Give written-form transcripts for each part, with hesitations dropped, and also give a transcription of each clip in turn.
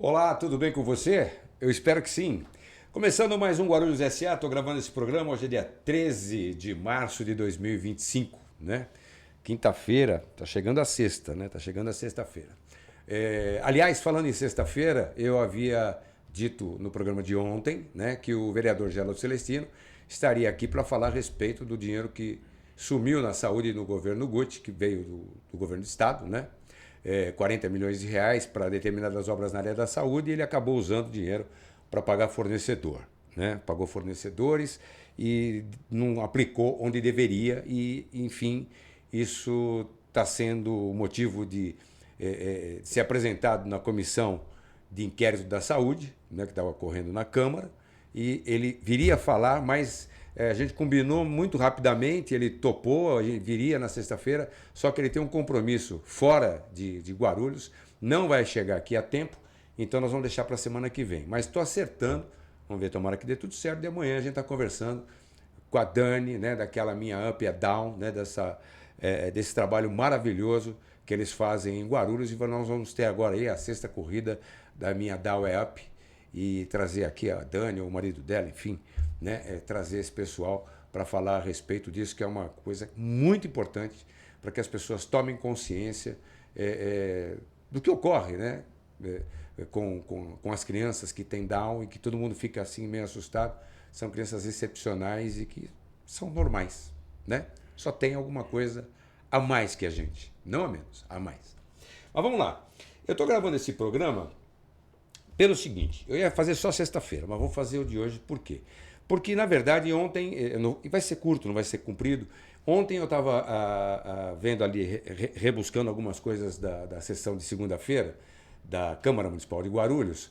Olá, tudo bem com você? Eu espero que sim. Começando mais um Guarulhos SA, estou gravando esse programa, hoje é dia 13 de março de 2025, né? Quinta-feira, tá chegando a sexta, né? Tá chegando a sexta-feira. Aliás, falando em sexta-feira, eu havia dito no programa de ontem, né, que o vereador Geraldo Celestino estaria aqui para falar a respeito do dinheiro que sumiu na saúde no governo Guti, que veio do governo do estado, né? 40 milhões de reais para determinadas obras na área da saúde e ele acabou usando dinheiro para pagar fornecedor, né? Pagou fornecedores e não aplicou onde deveria e, enfim, isso está sendo motivo de ser apresentado na comissão de inquérito da saúde, né, que estava ocorrendo na Câmara, e ele viria falar, mas a gente combinou muito rapidamente, ele topou, a gente viria na sexta-feira, só que ele tem um compromisso fora de Guarulhos, não vai chegar aqui a tempo, então nós vamos deixar para a semana que vem. Mas estou acertando, vamos ver, tomara que dê tudo certo, de amanhã a gente está conversando com a Dani, né, daquela minha Up and Down, né, desse trabalho maravilhoso que eles fazem em Guarulhos, e nós vamos ter agora aí a sexta corrida da minha Down é Up, e trazer aqui a Dani, ou o marido dela, enfim, né, trazer esse pessoal para falar a respeito disso, que é uma coisa muito importante para que as pessoas tomem consciência do que ocorre, né, com as crianças que têm Down e que todo mundo fica assim meio assustado. São crianças excepcionais e que são normais, né? Só tem alguma coisa a mais que a gente, não a menos, a mais. Mas vamos lá. Eu estou gravando esse programa pelo seguinte, eu ia fazer só sexta-feira, mas vou fazer o de hoje por quê? Porque, na verdade, ontem, e vai ser curto, não vai ser comprido, ontem eu estava vendo ali, rebuscando algumas coisas da sessão de segunda-feira da Câmara Municipal de Guarulhos,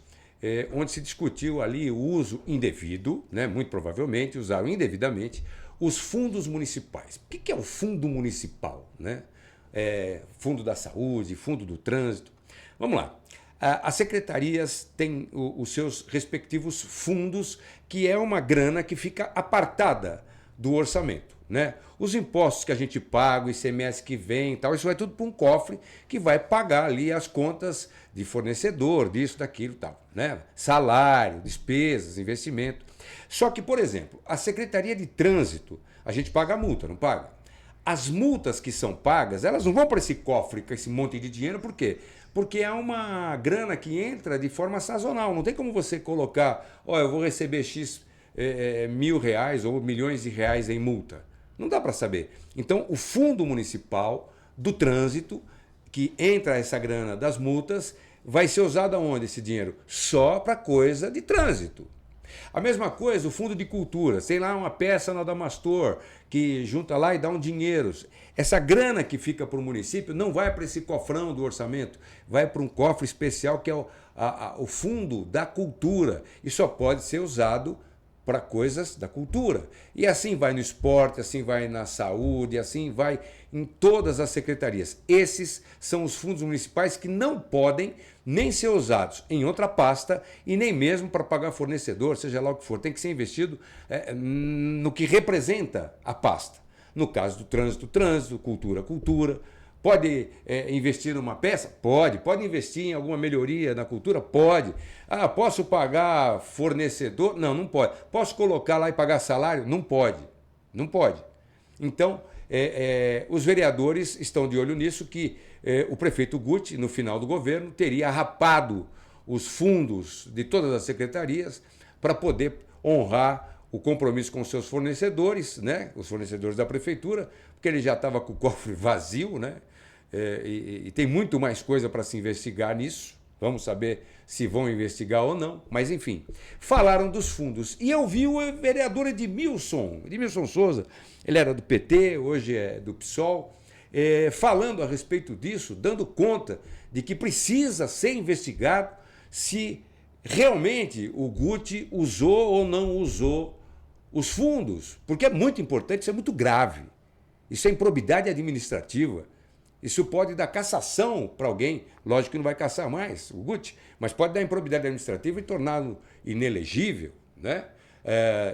onde se discutiu ali o uso indevido, né, muito provavelmente usaram indevidamente, os fundos municipais. O que é o fundo municipal? Né? Fundo da saúde, fundo do trânsito. Vamos lá. As secretarias têm os seus respectivos fundos, que é uma grana que fica apartada do orçamento, né? Os impostos que a gente paga, o ICMS que vem e tal, isso vai tudo para um cofre que vai pagar ali as contas de fornecedor, disso, daquilo e tal, né? Salário, despesas, investimento. Só que, por exemplo, a Secretaria de Trânsito, a gente paga a multa, não paga? As multas que são pagas, elas não vão para esse cofre com esse monte de dinheiro, por quê? Porque é uma grana que entra de forma sazonal. Não tem como você colocar, eu vou receber X mil reais ou milhões de reais em multa. Não dá para saber. Então, o Fundo Municipal do Trânsito, que entra essa grana das multas, vai ser usado aonde esse dinheiro? Só para coisa de trânsito. A mesma coisa, o Fundo de Cultura, sei lá, uma peça na Adamastor, que junta lá e dá um dinheiro. Essa grana que fica para o município não vai para esse cofrão do orçamento, vai para um cofre especial que é o Fundo da Cultura, e só pode ser usado para coisas da cultura. E assim vai no esporte, assim vai na saúde, assim vai em todas as secretarias. Esses são os fundos municipais que não podem nem ser usados em outra pasta e nem mesmo para pagar fornecedor, seja lá o que for. Tem que ser investido no que representa a pasta. No caso do trânsito, trânsito, cultura, cultura. Pode investir numa peça? Pode. Pode investir em alguma melhoria na cultura? Pode. Posso pagar fornecedor? Não, não pode. Posso colocar lá e pagar salário? Não pode. Não pode. Então, os vereadores estão de olho nisso, que o prefeito Guti, no final do governo, teria rapado os fundos de todas as secretarias para poder honrar o compromisso com os seus fornecedores, né? Os fornecedores da prefeitura, porque ele já estava com o cofre vazio, né? E tem muito mais coisa para se investigar nisso. Vamos saber se vão investigar ou não, mas enfim, falaram dos fundos. E eu vi o vereador Edmilson Souza, ele era do PT, hoje é do PSOL, falando a respeito disso, dando conta de que precisa ser investigado se realmente o Guti usou ou não usou os fundos, porque é muito importante, isso é muito grave. Isso é improbidade administrativa. Isso pode dar cassação para alguém, lógico que não vai caçar mais o Guti, mas pode dar improbidade administrativa e torná-lo inelegível, né?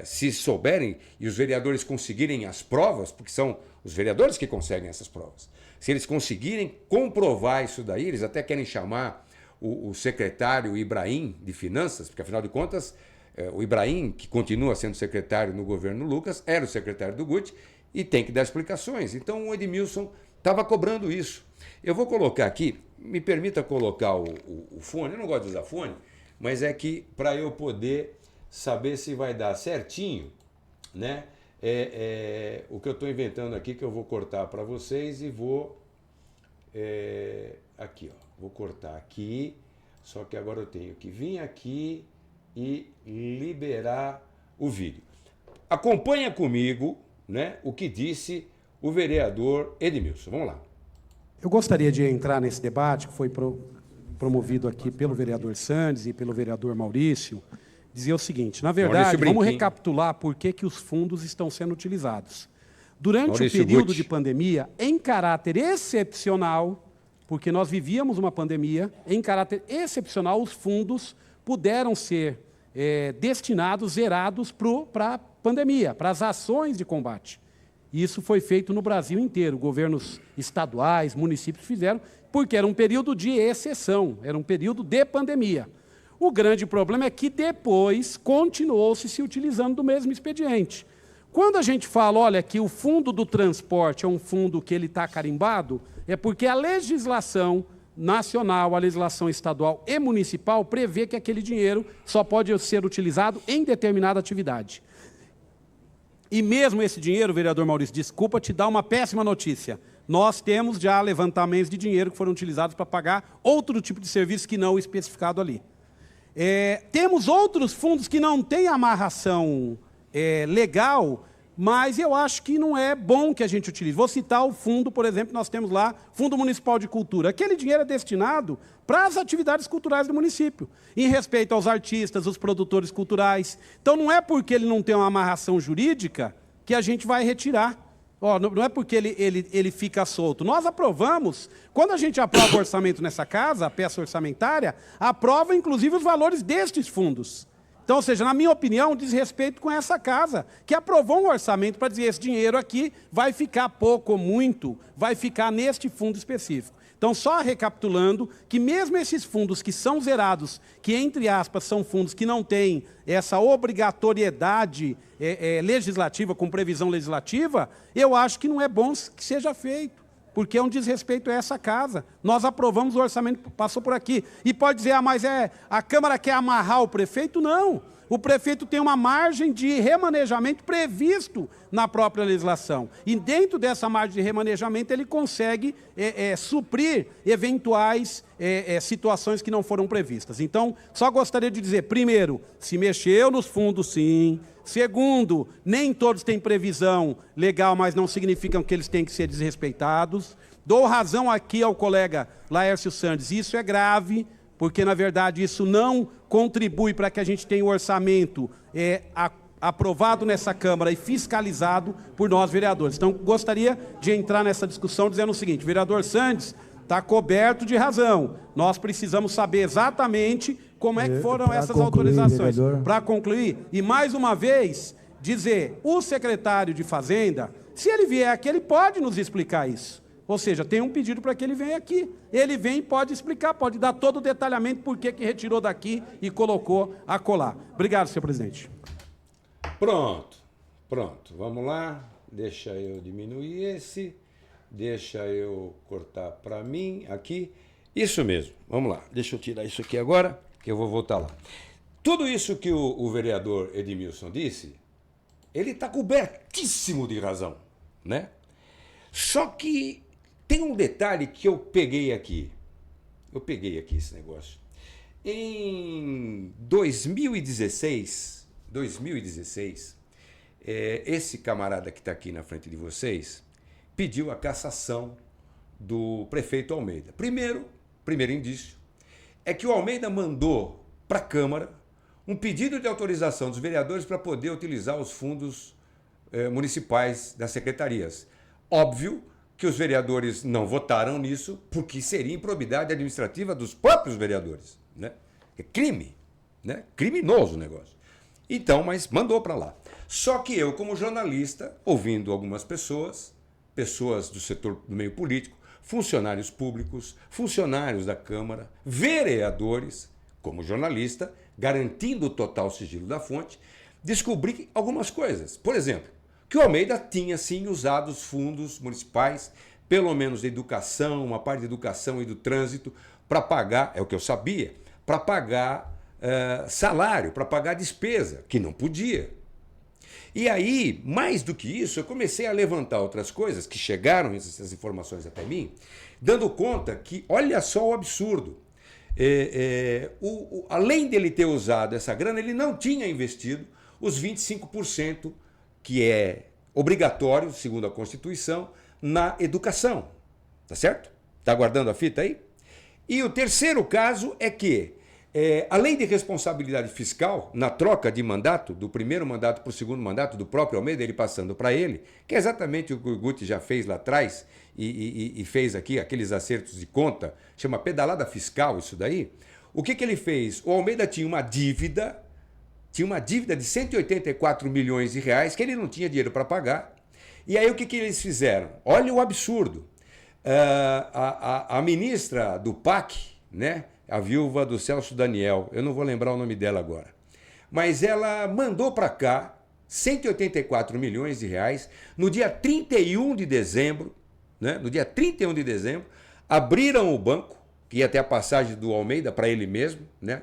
Se souberem e os vereadores conseguirem as provas, porque são os vereadores que conseguem essas provas, se eles conseguirem comprovar isso daí, eles até querem chamar o secretário Ibrahim de Finanças, porque afinal de contas, o Ibrahim, que continua sendo secretário no governo Lucas, era o secretário do Guti e tem que dar explicações. Então o Edmilson estava cobrando isso. Eu vou colocar aqui, me permita colocar o fone, eu não gosto de usar fone, mas é que para eu poder saber se vai dar certinho, né? O que eu estou inventando aqui, que eu vou cortar para vocês e vou... aqui, ó. Vou cortar aqui, só que agora eu tenho que vir aqui e liberar o vídeo. Acompanha comigo, né, o que disse o vereador Edmilson. Vamos lá. Eu gostaria de entrar nesse debate que foi promovido aqui pelo vereador Sandes e pelo vereador Maurício, dizer o seguinte, na verdade, vamos recapitular por que os fundos estão sendo utilizados. Durante Maurício o período Guti. de pandemia, em caráter excepcional, porque nós vivíamos uma pandemia, em caráter excepcional, os fundos puderam ser destinados, zerados para a pandemia, para as ações de combate. Isso foi feito no Brasil inteiro, governos estaduais, municípios fizeram, porque era um período de exceção, era um período de pandemia. O grande problema é que depois continuou-se se utilizando do mesmo expediente. Quando a gente fala, olha, que o fundo do transporte é um fundo que ele está carimbado, é porque a legislação nacional, a legislação estadual e municipal prevê que aquele dinheiro só pode ser utilizado em determinada atividade. E mesmo esse dinheiro, vereador Maurício, desculpa te dar uma péssima notícia. Nós temos já levantamentos de dinheiro que foram utilizados para pagar outro tipo de serviço que não o especificado ali. Temos outros fundos que não têm amarração legal, mas eu acho que não é bom que a gente utilize. Vou citar o fundo, por exemplo, nós temos lá, Fundo Municipal de Cultura. Aquele dinheiro é destinado para as atividades culturais do município, em respeito aos artistas, os produtores culturais. Então, não é porque ele não tem uma amarração jurídica que a gente vai retirar. Não é porque ele fica solto. Nós aprovamos, quando a gente aprova o orçamento nessa casa, a peça orçamentária, aprova, inclusive, os valores destes fundos. Então, ou seja, na minha opinião, diz respeito com essa casa, que aprovou um orçamento para dizer esse dinheiro aqui vai ficar pouco ou muito, vai ficar neste fundo específico. Então, só recapitulando, que mesmo esses fundos que são zerados, que, entre aspas, são fundos que não têm essa obrigatoriedade legislativa, com previsão legislativa, eu acho que não é bom que seja feito, porque é um desrespeito a essa casa. Nós aprovamos o orçamento, passou por aqui. E pode dizer, mas a Câmara quer amarrar o prefeito? Não. O prefeito tem uma margem de remanejamento previsto na própria legislação. E dentro dessa margem de remanejamento ele consegue suprir eventuais situações que não foram previstas. Então, só gostaria de dizer, primeiro, se mexeu nos fundos, sim. Segundo, nem todos têm previsão legal, mas não significam que eles têm que ser desrespeitados. Dou razão aqui ao colega Laércio Sandes, isso é grave, porque, na verdade, isso não contribui para que a gente tenha o orçamento aprovado nessa Câmara e fiscalizado por nós, vereadores. Então, gostaria de entrar nessa discussão dizendo o seguinte, vereador Sandes está coberto de razão. Nós precisamos saber exatamente como é que foram essas autorizações. Para concluir, e mais uma vez, dizer, o secretário de Fazenda, se ele vier aqui, ele pode nos explicar isso. Ou seja, tem um pedido para que ele venha aqui. Ele vem e pode explicar, pode dar todo o detalhamento por que retirou daqui e colocou acolá. Obrigado, senhor presidente. Pronto. Vamos lá. Deixa eu diminuir esse. Deixa eu cortar para mim aqui. Isso mesmo. Vamos lá. Deixa eu tirar isso aqui agora, que eu vou voltar lá. Tudo isso que o vereador Edmilson disse, ele está cobertíssimo de razão, né? Só que tem um detalhe que eu peguei aqui. Eu peguei aqui esse negócio. Em 2016, esse camarada que está aqui na frente de vocês pediu a cassação do prefeito Almeida. Primeiro indício é que o Almeida mandou para a Câmara um pedido de autorização dos vereadores para poder utilizar os fundos municipais das secretarias. Óbvio que os vereadores não votaram nisso porque seria improbidade administrativa dos próprios vereadores, né? É crime, né? Criminoso o negócio. Então, mas mandou para lá. Só que eu, como jornalista, ouvindo algumas pessoas do setor do meio político, funcionários públicos, funcionários da Câmara, vereadores, como jornalista, garantindo o total sigilo da fonte, descobri algumas coisas. Por exemplo, que o Almeida tinha sim usado os fundos municipais, pelo menos de educação, uma parte de educação e do trânsito, para pagar, é o que eu sabia, para pagar salário, para pagar despesa, que não podia. E aí, mais do que isso, eu comecei a levantar outras coisas que chegaram, essas informações até mim, dando conta que, olha só o absurdo, além dele ter usado essa grana, ele não tinha investido os 25% que é obrigatório, segundo a Constituição, na educação. Tá certo? Tá guardando a fita aí? E o terceiro caso é que, além de responsabilidade fiscal, na troca de mandato, do primeiro mandato para o segundo mandato, do próprio Almeida, ele passando para ele, que é exatamente o que o Guti já fez lá atrás e fez aqui aqueles acertos de conta, chama pedalada fiscal isso daí. O que ele fez? O Almeida tinha uma dívida de 184 milhões de reais que ele não tinha dinheiro para pagar. E aí o que eles fizeram? Olha o absurdo. A ministra do PAC, né? A viúva do Celso Daniel, eu não vou lembrar o nome dela agora, mas ela mandou para cá 184 milhões de reais no dia 31 de dezembro, né? No dia 31 de dezembro, abriram o banco, que ia ter a passagem do Almeida para ele mesmo, né?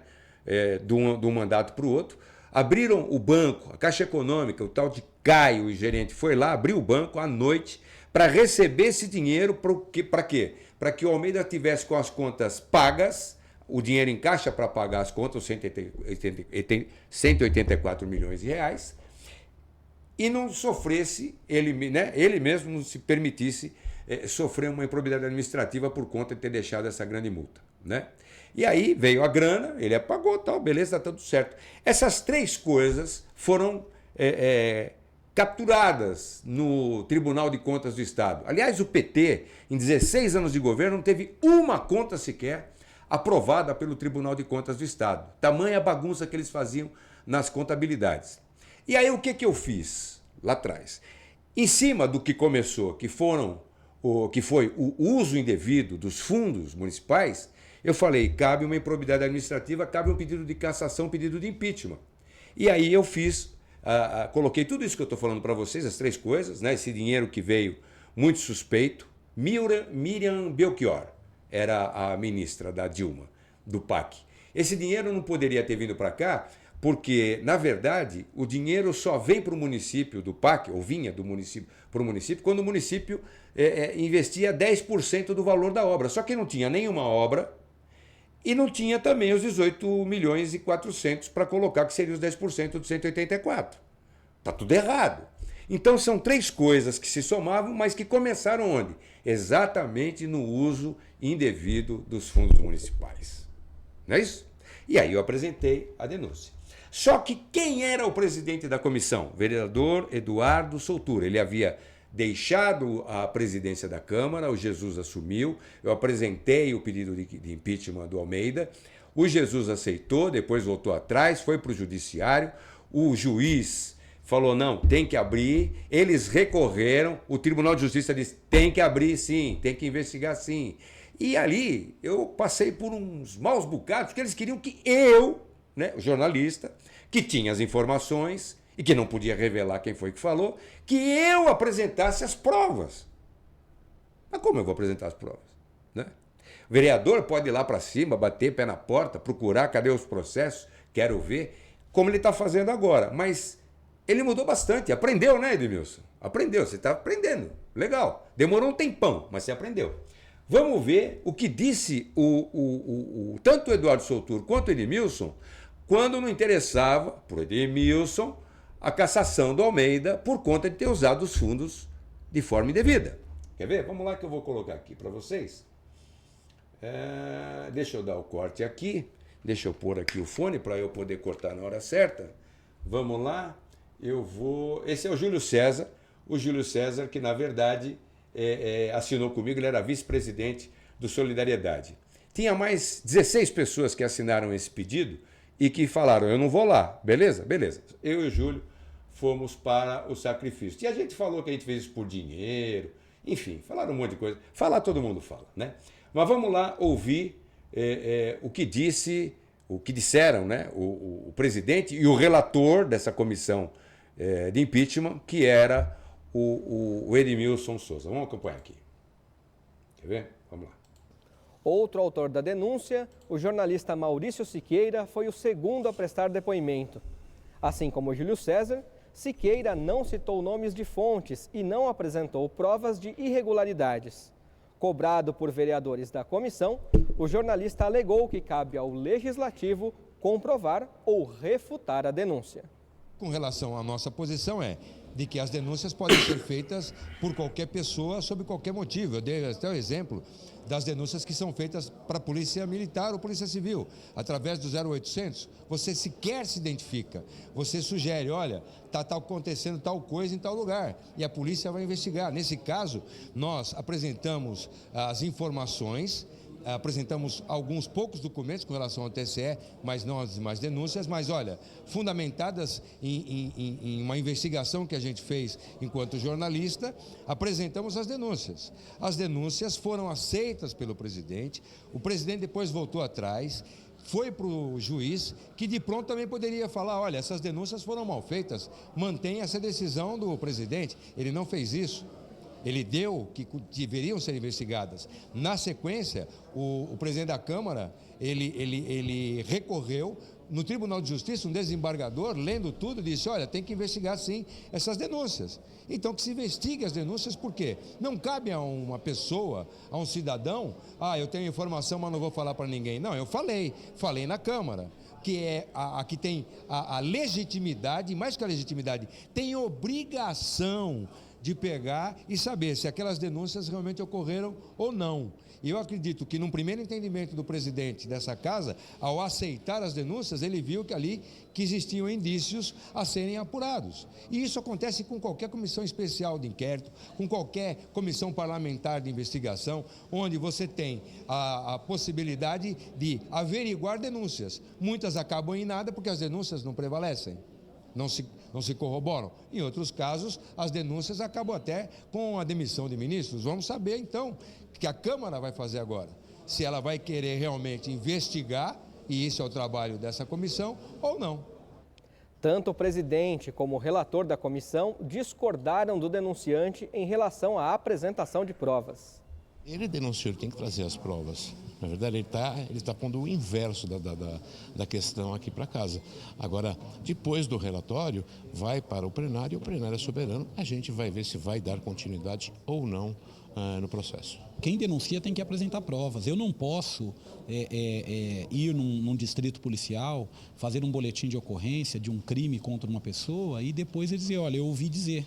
De um mandato para o outro, abriram o banco, a Caixa Econômica, o tal de Caio, o gerente, foi lá, abriu o banco à noite para receber esse dinheiro para quê? Para que o Almeida tivesse com as contas pagas, o dinheiro em caixa para pagar as contas, 184 milhões de reais, e não sofresse, ele mesmo não se permitisse sofrer uma improbidade administrativa por conta de ter deixado essa grande multa, né? E aí veio a grana, ele apagou, tal, beleza, tá tudo certo. Essas três coisas foram capturadas no Tribunal de Contas do Estado. Aliás, o PT, em 16 anos de governo, não teve uma conta sequer aprovada pelo Tribunal de Contas do Estado. Tamanha bagunça que eles faziam nas contabilidades. E aí o que eu fiz lá atrás? Em cima do que começou, que foi o uso indevido dos fundos municipais, eu falei, cabe uma improbidade administrativa, cabe um pedido de cassação, um pedido de impeachment. E aí eu fiz, coloquei tudo isso que eu estou falando para vocês, as três coisas, né? Esse dinheiro que veio muito suspeito. Miriam Belchior era a ministra da Dilma, do PAC. Esse dinheiro não poderia ter vindo para cá, porque, na verdade, o dinheiro só vem para o município do PAC, ou vinha do município para o município, quando o município investia 10% do valor da obra. Só que não tinha nenhuma obra, e não tinha também os 18 milhões e 400 para colocar, que seria os 10% dos 184. Está tudo errado. Então são três coisas que se somavam, mas que começaram onde? Exatamente no uso indevido dos fundos municipais. Não é isso? E aí eu apresentei a denúncia. Só que quem era o presidente da comissão? Vereador Eduardo Soutura. Ele havia deixado a presidência da Câmara, o Jesus assumiu, eu apresentei o pedido de impeachment do Almeida, o Jesus aceitou, depois voltou atrás, foi para o judiciário, o juiz falou, não, tem que abrir, eles recorreram, o Tribunal de Justiça disse, tem que abrir sim, tem que investigar sim. E ali eu passei por uns maus bocados, porque eles queriam que eu, né, o jornalista, que tinha as informações, e que não podia revelar quem foi que falou, que eu apresentasse as provas. Mas como eu vou apresentar as provas? Né? O vereador pode ir lá para cima, bater pé na porta, procurar, cadê os processos, quero ver, como ele está fazendo agora. Mas ele mudou bastante, aprendeu, né, Edmilson? Aprendeu, você está aprendendo, legal. Demorou um tempão, mas você aprendeu. Vamos ver o que disse tanto o Eduardo Soutura quanto o Edmilson, quando não interessava, por Edmilson, a cassação do Almeida por conta de ter usado os fundos de forma indevida. Quer ver? Vamos lá que eu vou colocar aqui para vocês. Deixa eu dar o corte aqui. Deixa eu pôr aqui o fone para eu poder cortar na hora certa. Vamos lá. Esse é o Júlio César. O Júlio César, que na verdade assinou comigo, ele era vice-presidente do Solidariedade. Tinha mais 16 pessoas que assinaram esse pedido e que falaram, eu não vou lá. Beleza? Beleza. Eu e o Júlio fomos para o sacrifício. E a gente falou que a gente fez isso por dinheiro, Enfim, falaram um monte de coisa. Falar todo mundo fala, né? Mas vamos lá ouvir o que disseram, né, o presidente e o relator dessa comissão de impeachment, que era o Edmilson Souza. Vamos acompanhar aqui. Quer ver? Vamos lá. Outro autor da denúncia, o jornalista Maurício Siqueira, foi o segundo a prestar depoimento. Assim como Júlio César, Siqueira não citou nomes de fontes e não apresentou provas de irregularidades. Cobrado por vereadores da comissão, o jornalista alegou que cabe ao Legislativo comprovar ou refutar a denúncia. Com relação à nossa posição de que as denúncias podem ser feitas por qualquer pessoa sob qualquer motivo. Eu dei até o exemplo das denúncias que são feitas para a Polícia Militar ou Polícia Civil, através do 0800. Você sequer se identifica, você sugere, olha, está acontecendo tal coisa em tal lugar, e a polícia vai investigar. Nesse caso, nós apresentamos as informações, apresentamos alguns poucos documentos com relação ao TCE, mas não as demais denúncias, mas olha, fundamentadas em uma investigação que a gente fez enquanto jornalista, apresentamos as denúncias. As denúncias foram aceitas pelo presidente, o presidente depois voltou atrás, foi para o juiz, que de pronto também poderia falar, olha, essas denúncias foram mal feitas, mantenha essa decisão do presidente. Ele não fez isso. Ele deu que deveriam ser investigadas. Na sequência, o presidente da Câmara, ele recorreu no Tribunal de Justiça, um desembargador, lendo tudo, disse, olha, tem que investigar sim essas denúncias. Então que se investigue as denúncias, por quê? Não cabe a uma pessoa, a um cidadão, eu tenho informação, mas não vou falar para ninguém. Não, eu falei na Câmara, que é a que tem a legitimidade, mais que a legitimidade, tem obrigação de pegar e saber se aquelas denúncias realmente ocorreram ou não. E eu acredito que, num primeiro entendimento do presidente dessa casa, ao aceitar as denúncias, ele viu que existiam indícios a serem apurados. E isso acontece com qualquer comissão especial de inquérito, com qualquer comissão parlamentar de investigação, onde você tem a possibilidade de averiguar denúncias. Muitas acabam em nada porque as denúncias não prevalecem. Não se corroboram. Em outros casos, as denúncias acabam até com a demissão de ministros. Vamos saber, então, o que a Câmara vai fazer agora. Se ela vai querer realmente investigar, e isso é o trabalho dessa comissão, ou não. Tanto o presidente como o relator da comissão discordaram do denunciante em relação à apresentação de provas. Ele denunciou, ele tem que trazer as provas. Na verdade, ele está pondo o inverso da questão aqui para casa. Agora, depois do relatório, vai para o plenário, e o plenário é soberano. A gente vai ver se vai dar continuidade ou não no processo. Quem denuncia tem que apresentar provas. Eu não posso ir num distrito policial, fazer um boletim de ocorrência de um crime contra uma pessoa e depois ele dizer, olha, eu ouvi dizer.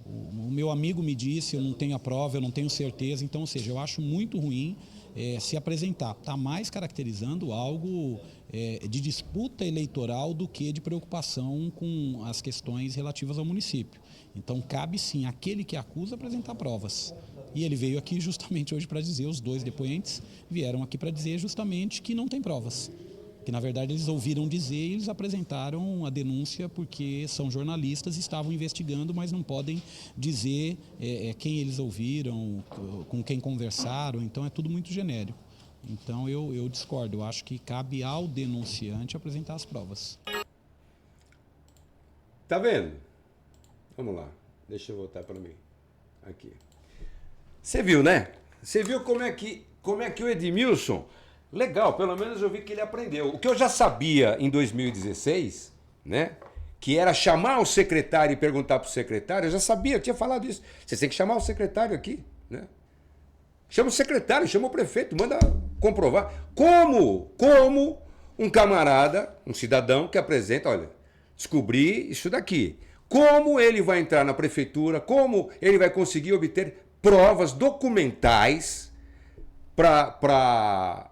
O meu amigo me disse, eu não tenho a prova, eu não tenho certeza. Então, ou seja, eu acho muito ruim se apresentar. Está mais caracterizando algo de disputa eleitoral do que de preocupação com as questões relativas ao município. Então, cabe sim àquele que acusa apresentar provas. E ele veio aqui justamente hoje para dizer, os dois depoentes vieram aqui para dizer justamente que não tem provas. Que na verdade eles ouviram dizer e eles apresentaram a denúncia porque são jornalistas e estavam investigando, mas não podem dizer quem eles ouviram, com quem conversaram, então é tudo muito genérico. Então eu discordo, eu acho que cabe ao denunciante apresentar as provas. Tá vendo? Vamos lá, deixa eu voltar para mim. Aqui. Você viu, né? Você viu como é que o Edmilson... Legal, pelo menos eu vi que ele aprendeu. O que eu já sabia em 2016, né? Que era chamar o secretário e perguntar para o secretário, eu já sabia, eu tinha falado isso. Você tem que chamar o secretário aqui, né? Chama o secretário, chama o prefeito, manda comprovar. Como um camarada, um cidadão que apresenta, olha, descobri isso daqui. Como ele vai entrar na prefeitura, como ele vai conseguir obter provas documentais para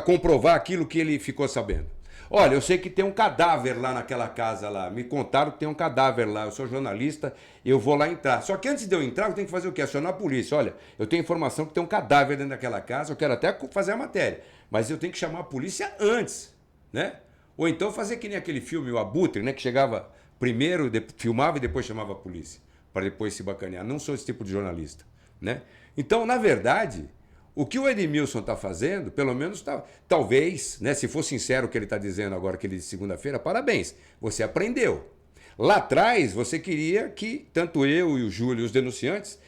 comprovar aquilo que ele ficou sabendo. Olha, eu sei que tem um cadáver lá naquela casa lá. Me contaram que tem um cadáver lá. Eu sou jornalista, eu vou lá entrar. Só que antes de eu entrar, eu tenho que fazer o quê? Acionar a polícia. Olha, eu tenho informação que tem um cadáver dentro daquela casa. Eu quero até fazer a matéria. Mas eu tenho que chamar a polícia antes, né? Ou então fazer que nem aquele filme, o Abutre, né? Que chegava primeiro, filmava e depois chamava a polícia. Para depois se bacanear. Não sou esse tipo de jornalista. né? Então, na verdade, o que o Edmilson está fazendo, pelo menos talvez, né, se for sincero o que ele está dizendo agora, que ele disse segunda-feira, parabéns, você aprendeu. Lá atrás, você queria que tanto eu e o Júlio e os denunciantes,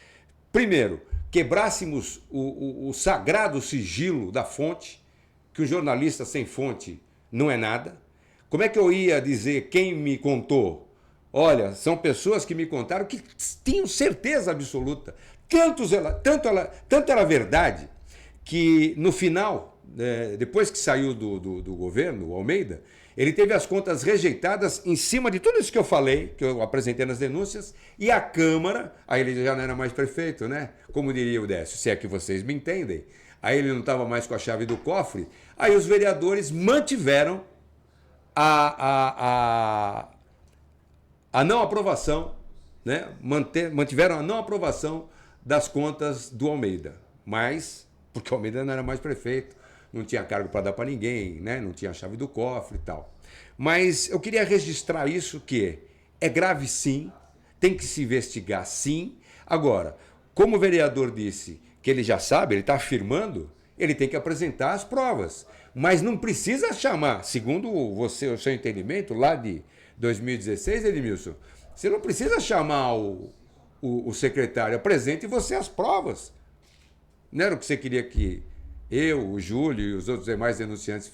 primeiro, quebrássemos o sagrado sigilo da fonte, que o jornalista sem fonte não é nada. Como é que eu ia dizer quem me contou? Olha, são pessoas que me contaram que tinham certeza absoluta. Tanto era verdade que no final, depois que saiu do governo, o Almeida, ele teve as contas rejeitadas em cima de tudo isso que eu falei, que eu apresentei nas denúncias, e a Câmara, aí ele já não era mais prefeito, né? Como diria o Décio, se é que vocês me entendem, aí ele não estava mais com a chave do cofre, aí os vereadores mantiveram a não aprovação, né? Mantiveram a não aprovação das contas do Almeida, mas porque o Almeida não era mais prefeito, não tinha cargo para dar para ninguém, né? Não tinha a chave do cofre e tal. Mas eu queria registrar isso, que é grave sim, tem que se investigar sim. Agora, como o vereador disse que ele já sabe, ele está afirmando, ele tem que apresentar as provas. Mas não precisa chamar, segundo você, o seu entendimento, lá de 2016, Edmilson, você não precisa chamar o secretário, apresente você as provas. Não era o que você queria que eu, o Júlio e os outros demais denunciantes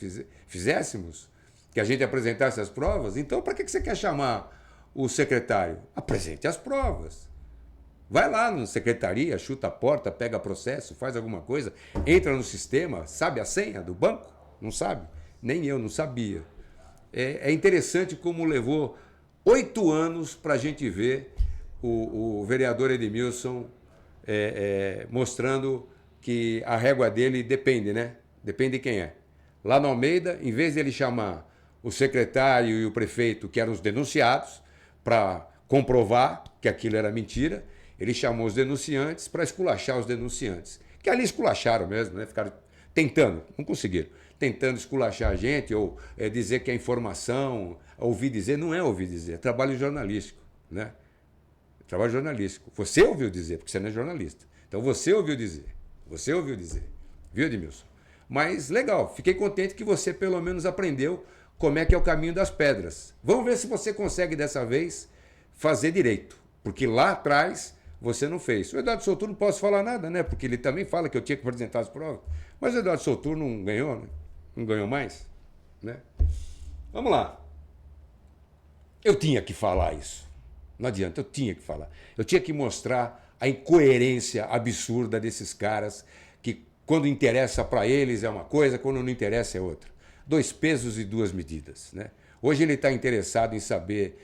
fizéssemos? Que a gente apresentasse as provas? Então, para que você quer chamar o secretário? Apresente as provas. Vai lá na secretaria, chuta a porta, pega processo, faz alguma coisa, entra no sistema, sabe a senha do banco? Não sabe? Nem eu não sabia. É interessante como levou 8 anos para a gente ver o vereador Edmilson mostrando que a régua dele depende, né? Depende de quem é. Lá no Almeida, em vez de ele chamar o secretário e o prefeito, que eram os denunciados, para comprovar que aquilo era mentira, ele chamou os denunciantes para esculachar os denunciantes. Que ali esculacharam mesmo, né? Ficaram tentando, não conseguiram. Tentando esculachar a gente ou dizer que a informação, ouvir dizer, não é ouvir dizer, é trabalho jornalístico, né? Trabalho jornalístico. Você ouviu dizer, porque você não é jornalista. Então você ouviu dizer. Você ouviu dizer. Viu, Edmilson? Mas legal, fiquei contente que você pelo menos aprendeu como é que é o caminho das pedras. Vamos ver se você consegue dessa vez fazer direito. Porque lá atrás você não fez. O Eduardo Souturno não posso falar nada, né? Porque ele também fala que eu tinha que apresentar as provas. Mas o Eduardo Souturno não ganhou, né? Não ganhou mais, né? Vamos lá. Eu tinha que falar isso. Não adianta, eu tinha que falar. Eu tinha que mostrar a incoerência absurda desses caras que quando interessa para eles é uma coisa, quando não interessa é outra. 2 pesos e 2 medidas, né? Hoje ele está interessado em saber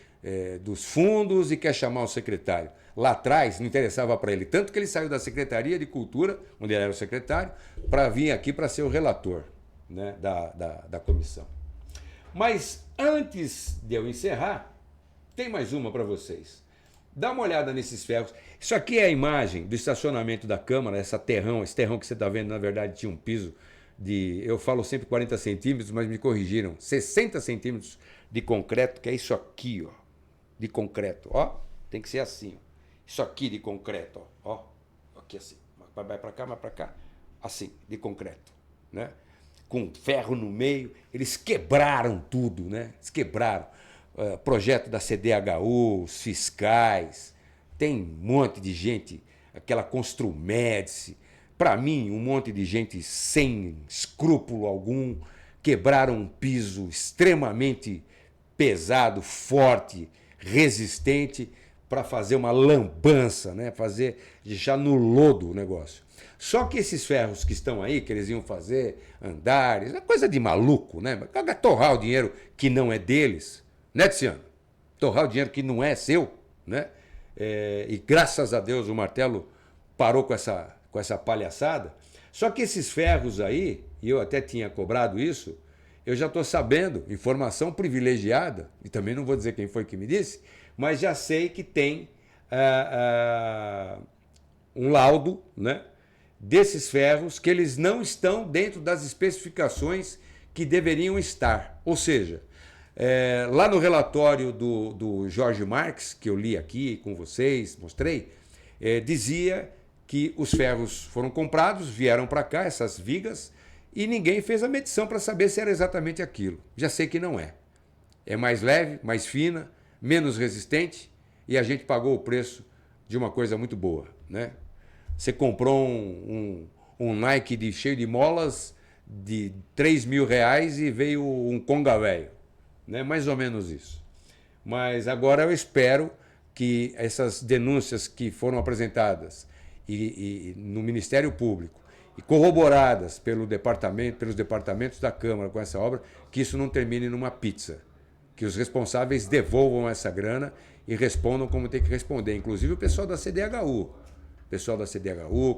dos fundos e quer chamar o secretário. Lá atrás não interessava para ele, tanto que ele saiu da Secretaria de Cultura, onde ele era o secretário, para vir aqui para ser o relator, né, da comissão. Mas antes de eu encerrar, tem mais uma para vocês. Dá uma olhada nesses ferros. Isso aqui é a imagem do estacionamento da Câmara, esse terrão que você está vendo, na verdade, tinha um piso de, eu falo sempre 40 centímetros, mas me corrigiram, 60 centímetros de concreto, que é isso aqui, ó, de concreto, ó, tem que ser assim, ó. Isso aqui de concreto, ó, aqui assim, vai para cá, assim, de concreto, né? Com ferro no meio, eles quebraram tudo, né? Eles quebraram. Projeto da CDHU, os fiscais, tem um monte de gente, aquela Construmédici, para mim, um monte de gente sem escrúpulo algum, quebraram um piso extremamente pesado, forte, resistente, para fazer uma lambança, né? Deixar no lodo o negócio. Só que esses ferros que estão aí, que eles iam fazer andares, é coisa de maluco, né? Torrar o dinheiro que não é deles, né, Tiziano? Torrar o dinheiro que não é seu, né? E graças a Deus o Martelo parou com essa palhaçada. Só que esses ferros aí, e eu até tinha cobrado isso, eu já estou sabendo, informação privilegiada, e também não vou dizer quem foi que me disse, mas já sei que tem um laudo, né, desses ferros, que eles não estão dentro das especificações que deveriam estar. Ou seja, lá no relatório do Jorge Marques, que eu li aqui com vocês, mostrei, dizia que os ferros foram comprados, vieram para cá, essas vigas, e ninguém fez a medição para saber se era exatamente aquilo. Já sei que não é. É mais leve, mais fina, menos resistente, e a gente pagou o preço de uma coisa muito boa, né? Você comprou um Nike cheio de molas de 3 mil reais e veio um Conga velho, né? Mais ou menos isso. Mas agora eu espero que essas denúncias que foram apresentadas e no Ministério Público e corroboradas pelos departamentos da Câmara com essa obra, que isso não termine numa pizza, que os responsáveis devolvam essa grana e respondam como tem que responder, inclusive o pessoal da CDHU,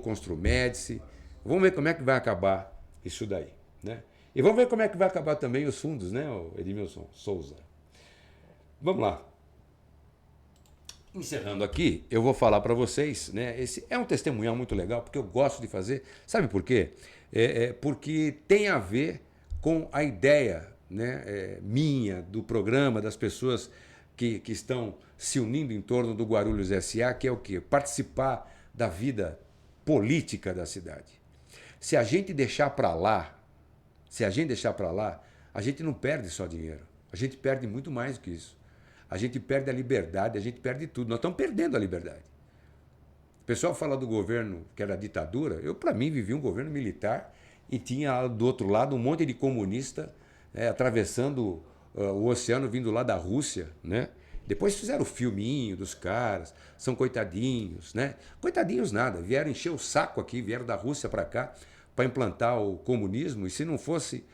Construmédici. Vamos ver como é que vai acabar isso daí, né? E vamos ver como é que vai acabar também os fundos, né, Edmilson Souza? Vamos lá. Encerrando aqui, eu vou falar para vocês, né? Esse é um testemunhal muito legal, porque eu gosto de fazer. Sabe por quê? Porque tem a ver com a ideia, né, minha, do programa, das pessoas que estão se unindo em torno do Guarulhos S.A., que é o quê? Participar da vida política da cidade. Se a gente deixar para lá, a gente não perde só dinheiro, a gente perde muito mais do que isso. A gente perde a liberdade, a gente perde tudo. Nós estamos perdendo a liberdade. O pessoal fala do governo que era ditadura. Eu, para mim, vivi um governo militar e tinha do outro lado um monte de comunista atravessando o oceano, vindo lá da Rússia, né? Depois fizeram o filminho dos caras, são coitadinhos, né? Coitadinhos nada, vieram encher o saco aqui, vieram da Rússia para cá para implantar o comunismo, e se não fossem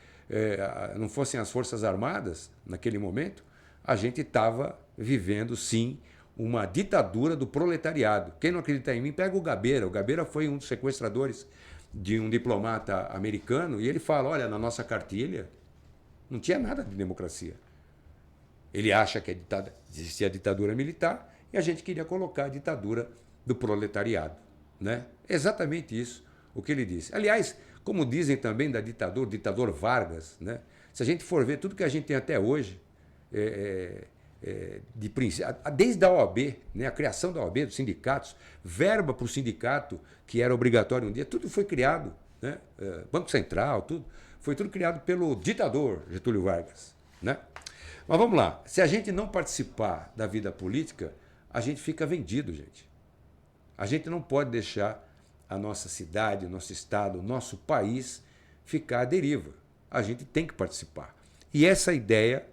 as Forças Armadas naquele momento, a gente estava vivendo, sim, uma ditadura do proletariado. Quem não acredita em mim, pega o Gabeira. O Gabeira foi um dos sequestradores de um diplomata americano, e ele fala, olha, na nossa cartilha não tinha nada de democracia. Ele acha que existia a ditadura militar e a gente queria colocar a ditadura do proletariado, né? Exatamente isso o que ele disse. Aliás, como dizem também da ditador Vargas, né? Se a gente for ver tudo que a gente tem até hoje, desde a OAB, né? A criação da OAB, dos sindicatos, verba para o sindicato, que era obrigatório um dia, tudo foi criado, né? Banco Central, foi tudo criado pelo ditador Getúlio Vargas, né? Mas vamos lá, se a gente não participar da vida política, a gente fica vendido, gente. A gente não pode deixar a nossa cidade, o nosso estado, o nosso país ficar à deriva. A gente tem que participar. E essa ideia,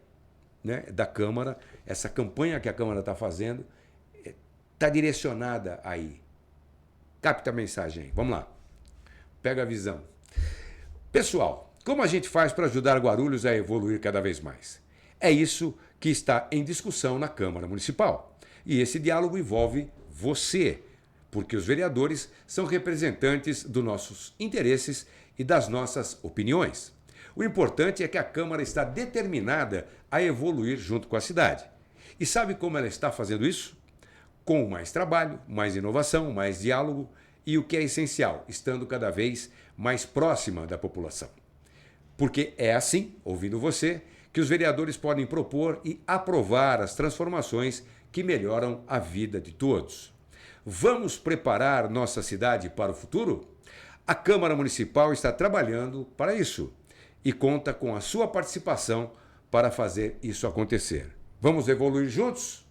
né, da Câmara, essa campanha que a Câmara está fazendo, está direcionada aí. Capta a mensagem aí. Vamos lá. Pega a visão. Pessoal, como a gente faz para ajudar Guarulhos a evoluir cada vez mais? É isso que está em discussão na Câmara Municipal. E esse diálogo envolve você, porque os vereadores são representantes dos nossos interesses e das nossas opiniões. O importante é que a Câmara está determinada a evoluir junto com a cidade. E sabe como ela está fazendo isso? Com mais trabalho, mais inovação, mais diálogo e, o que é essencial, estando cada vez mais próxima da população. Porque é assim, ouvindo você, que os vereadores podem propor e aprovar as transformações que melhoram a vida de todos. Vamos preparar nossa cidade para o futuro? A Câmara Municipal está trabalhando para isso e conta com a sua participação para fazer isso acontecer. Vamos evoluir juntos?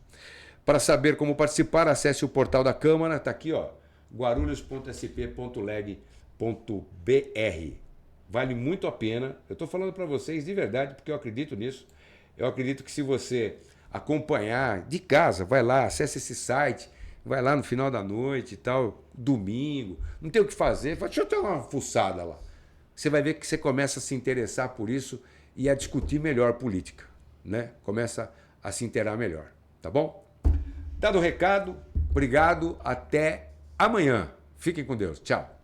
Para saber como participar, acesse o portal da Câmara, está aqui, ó, guarulhos.sp.leg.br. Vale muito a pena. Eu estou falando para vocês de verdade, porque eu acredito nisso. Eu acredito que se você acompanhar de casa, vai lá, acessa esse site, vai lá no final da noite e tal, domingo, não tem o que fazer, fala, deixa eu ter uma fuçada lá. Você vai ver que você começa a se interessar por isso e a discutir melhor política, né? Começa a se inteirar melhor, tá bom? Dado o recado, obrigado, até amanhã. Fiquem com Deus. Tchau.